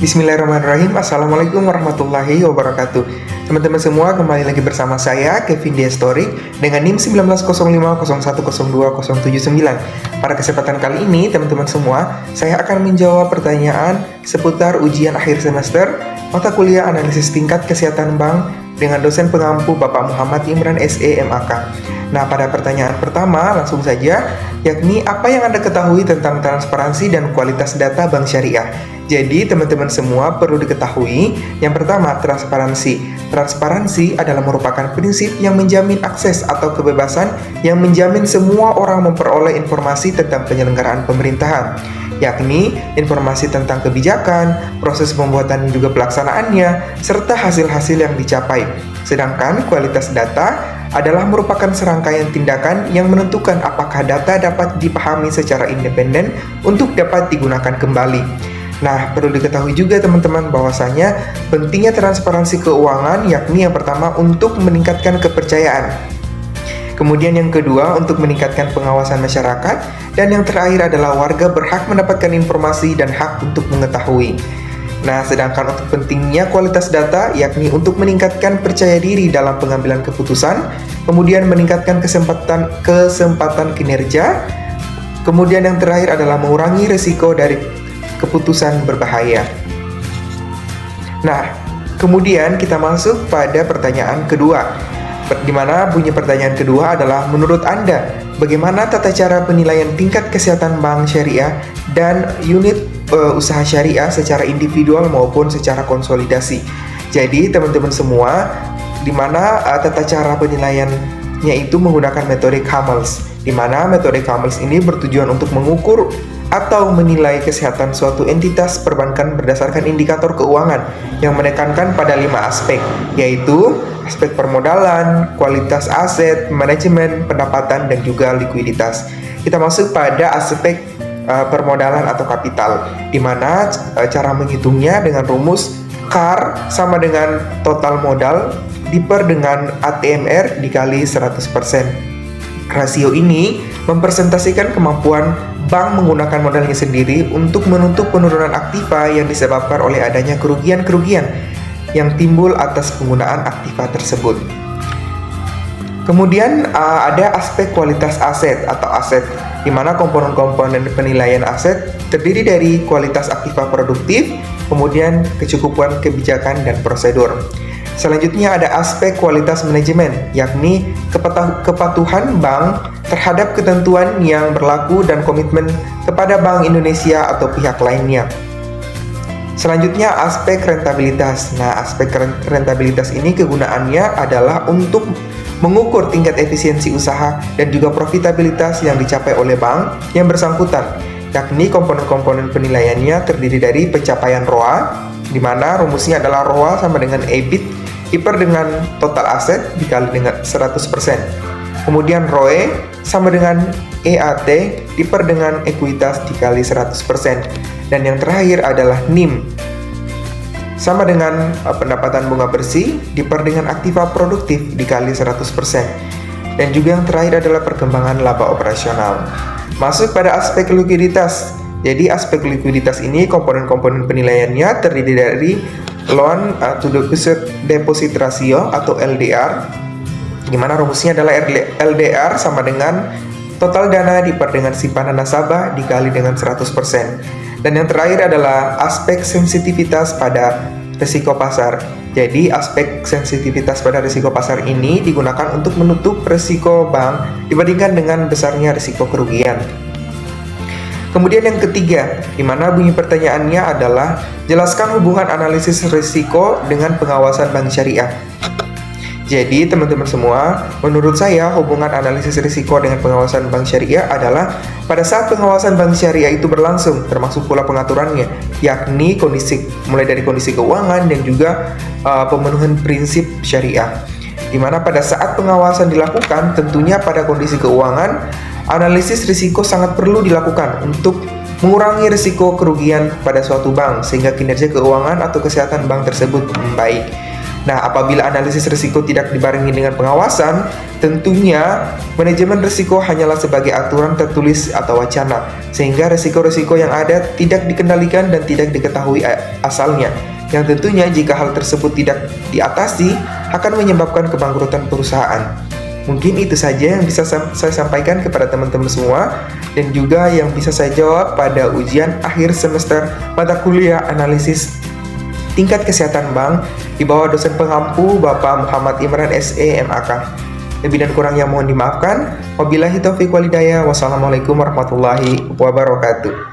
Bismillahirrahmanirrahim. Assalamualaikum warahmatullahi wabarakatuh. Teman-teman semua, kembali lagi bersama saya Kevin Destorik dengan NIM 190501020779. Pada kesempatan kali ini, teman-teman semua, saya akan menjawab pertanyaan seputar ujian akhir semester mata kuliah analisis tingkat kesehatan bank dengan dosen pengampu Bapak Muhammad Imran SE MAK. Nah, pada pertanyaan pertama langsung saja, yakni apa yang Anda ketahui tentang transparansi dan kualitas data bank syariah. Jadi, teman-teman semua perlu diketahui, yang pertama, transparansi. Transparansi adalah merupakan prinsip yang menjamin akses atau kebebasan yang menjamin semua orang memperoleh informasi tentang penyelenggaraan pemerintahan, yakni informasi tentang kebijakan, proses pembuatan dan juga pelaksanaannya, serta hasil-hasil yang dicapai. Sedangkan kualitas data adalah merupakan serangkaian tindakan yang menentukan apakah data dapat dipahami secara independen untuk dapat digunakan kembali. Nah, perlu diketahui juga teman-teman bahwasanya pentingnya transparansi keuangan, yakni yang pertama untuk meningkatkan kepercayaan. Kemudian yang kedua untuk meningkatkan pengawasan masyarakat, dan yang terakhir adalah warga berhak mendapatkan informasi dan hak untuk mengetahui. Nah, sedangkan untuk pentingnya kualitas data, yakni untuk meningkatkan percaya diri dalam pengambilan keputusan, kemudian meningkatkan kesempatan kinerja, kemudian yang terakhir adalah mengurangi risiko dari keputusan berbahaya. Nah, kemudian kita masuk pada pertanyaan kedua, di mana bunyi pertanyaan kedua adalah, menurut Anda, bagaimana tata cara penilaian tingkat kesehatan bank syariah dan unit usaha syariah secara individual maupun secara konsolidasi? Jadi, teman-teman semua, di mana tata cara penilaiannya itu menggunakan metode Camels, di mana metode Camels ini bertujuan untuk mengukur atau menilai kesehatan suatu entitas perbankan berdasarkan indikator keuangan yang menekankan pada 5 aspek, yaitu aspek permodalan, kualitas aset, manajemen, pendapatan, dan juga likuiditas. Kita masuk pada aspek permodalan atau kapital, di mana cara menghitungnya dengan rumus CAR sama dengan total modal diper dengan ATMR dikali 100%. Rasio ini mempresentasikan kemampuan bank menggunakan modalnya sendiri untuk menutup penurunan aktiva yang disebabkan oleh adanya kerugian-kerugian yang timbul atas penggunaan aktiva tersebut. Kemudian ada aspek kualitas aset atau aset, di mana komponen-komponen penilaian aset terdiri dari kualitas aktiva produktif, kemudian kecukupan kebijakan dan prosedur. Selanjutnya ada aspek kualitas manajemen, yakni kepatuhan bank terhadap ketentuan yang berlaku dan komitmen kepada Bank Indonesia atau pihak lainnya. Selanjutnya aspek rentabilitas. Nah, aspek rentabilitas ini kegunaannya adalah untuk mengukur tingkat efisiensi usaha dan juga profitabilitas yang dicapai oleh bank yang bersangkutan, yakni komponen-komponen penilaiannya terdiri dari pencapaian ROA, di mana rumusnya adalah ROA sama dengan EBIT diper dengan total aset dikali dengan 100%. Kemudian ROE sama dengan EAT diper dengan ekuitas dikali 100%. Dan yang terakhir adalah NIM sama dengan pendapatan bunga bersih diper dengan aktiva produktif dikali 100%. Dan juga yang terakhir adalah perkembangan laba operasional. Masuk pada aspek likuiditas. Jadi aspek likuiditas ini komponen-komponen penilaiannya terdiri dari loan to deposit ratio atau LDR, di mana rumusnya adalah LDR sama dengan total dana diper dengan simpanan nasabah dikali dengan 100%. Dan yang terakhir adalah aspek sensitivitas pada risiko pasar. Jadi aspek sensitivitas pada risiko pasar ini digunakan untuk menutup risiko bank dibandingkan dengan besarnya risiko kerugian. Kemudian yang ketiga, di mana bunyi pertanyaannya adalah, jelaskan hubungan analisis risiko dengan pengawasan bank syariah. Jadi teman-teman semua, menurut saya hubungan analisis risiko dengan pengawasan bank syariah adalah pada saat pengawasan bank syariah itu berlangsung, termasuk pula pengaturannya, yakni mulai dari kondisi keuangan dan juga pemenuhan prinsip syariah. Di mana pada saat pengawasan dilakukan, tentunya pada kondisi keuangan, analisis risiko sangat perlu dilakukan untuk mengurangi risiko kerugian pada suatu bank sehingga kinerja keuangan atau kesehatan bank tersebut membaik. Nah, apabila analisis risiko tidak dibarengi dengan pengawasan, tentunya manajemen risiko hanyalah sebagai aturan tertulis atau wacana, sehingga risiko-risiko yang ada tidak dikendalikan dan tidak diketahui asalnya. Yang tentunya jika hal tersebut tidak diatasi, akan menyebabkan kebangkrutan perusahaan. Mungkin itu saja yang bisa saya sampaikan kepada teman-teman semua, dan juga yang bisa saya jawab pada ujian akhir semester mata kuliah analisis tingkat kesehatan bank di bawah dosen pengampu Bapak Muhammad Imran SE MAK. Lebih dan kurangnya mohon dimaafkan. Wabillahi taufiq walhidayah. Wassalamualaikum warahmatullahi wabarakatuh.